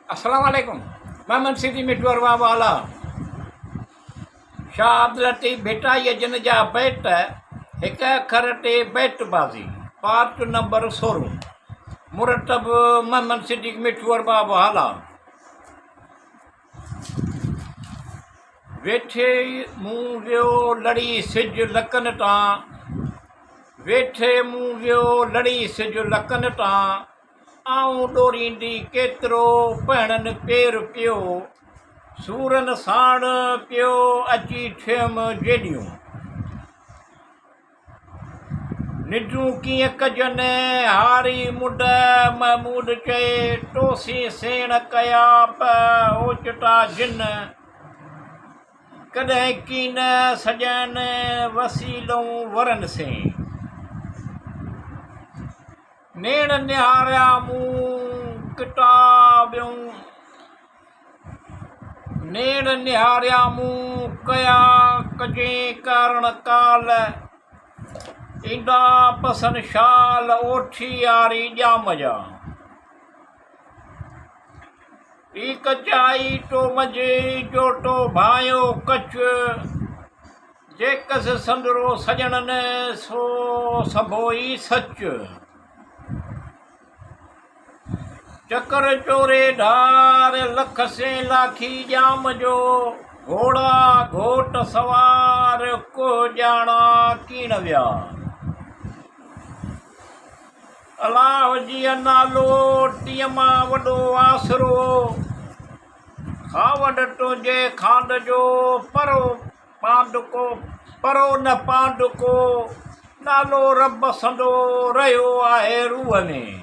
अस्सलाम वालेकुम। मैं सिटी मिटवर वाला शाह अब्दुल लतीफ़ बेटा ये जिन जा बैट हिक अखर टे बैट बाज़ी पार्ट नंबर 16 मुरतब मोहम्मद सिद्दीक़ मिठूअर बाबा हाला वेठे मूं वियो लड़ी सिज लकन तां वेठे मूं वियो लड़ी सिज लकन तां आऊं ॾोरींदी केतिरो पहणनि पेर पियो सूरन साण पियो अची थियमि जेॾियूं निजूं कीअं कजनि हारी मुड महमूद चए टोसी सेण कया प ओचिता जिन कॾहिं कीन सॼनि वसीलूं वरनि से नेण निहारिया मूं किताबियूं नेण निहारिया मूं कया कजे कारण काल ईंदा पसन शाल ओठी यारी ॼाम जा ई कचाई तो मजे जो तो भायो कच जेकस संदरो सजणनि सो सभोई सच चकर चोरे ढार लख से लाखी जाम जो घोड़ा घोट सवार को जाना कीण विया अलाह जी नालो टीह मां वॾो आसरो खावड तुंहिंजे खांड जो परो पांडुको परो न पांडुको नालो रब संदो रहियो आहे रूह में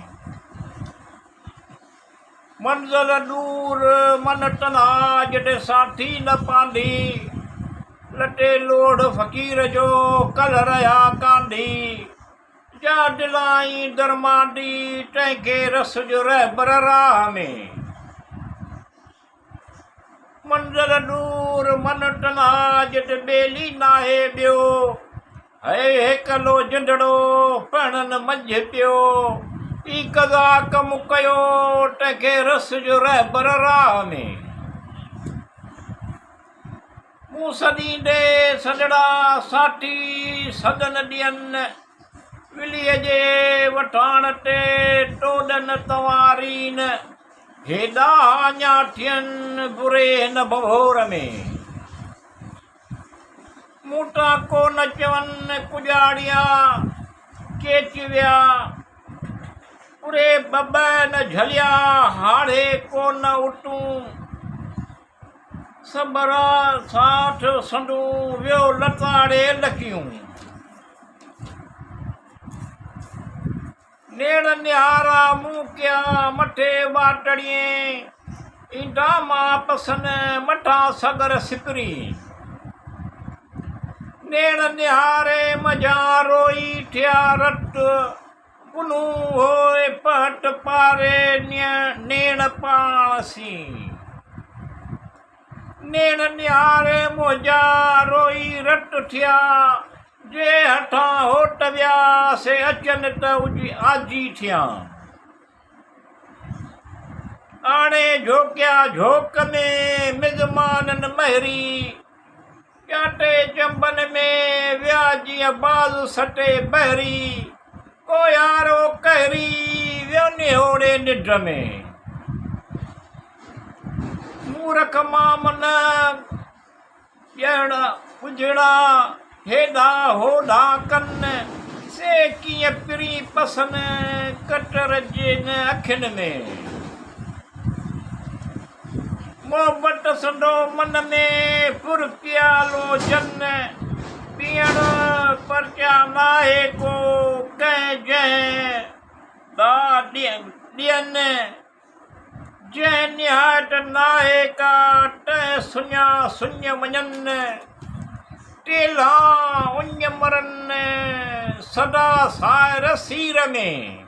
मंज़िल दूर मन तनाज ॾिसां थी न पांदी लटे लोढ़ फ़क़ीर जो कल रहिया कांदी जा दिलाई दरमांदी तंहिंखे रस जो रहबर राह में मंज़िल दूर मन तनाज ॿेली नाहे ॿियो है हिकलो जिंदड़ो पहणनि मंझि पियो ई कदा कमु कयो तंहिंखे रस जो रहबर राह में मूं सॾींदे सॼड़ा साथी सदन ॾियनि विलीअ जे वठाण ते टोॾनि तवारीन हेॾा अञा थियनि बुरे हिन भभोर में मूंटा को न चवनि कुॼाड़िया केच विया पूरे बब न झलिया हाड़े को न उटूं सबरा साठ संडूं वियो लताड़े लकियूं नेण निहारा मूं कया मथे बाटड़िए ईंदा मां पसन मठां सगर सिकरी नेण निहारे मजा रोई थिया रट पुनू होए पट पारे नेण पाण सी नेण निहारे मोजा रोई रट थिया जे हठां होट विया से अचनि त उजी आजी थिया आणे झोकिया झोक में मिज़माननि महरी ॼाटे चंबन में विया जीअं बाज़ सटे बहरी को यारो कहरी वियो निहोड़े निढ में मूरख मामन ॼण उजड़ा हेॾा होॾा कनि से कीअं पिरी पसन कटर जे अखियुनि में मोहबत संदो मन में पुर पियालो जन पीअण परचा नाहे को कंहिं जंहिं दा ॾियनि जंहिं निहायत नाहे का तंहिं सुञा सुञ वञनि टेला उञ मरनि सदा सायर सीर में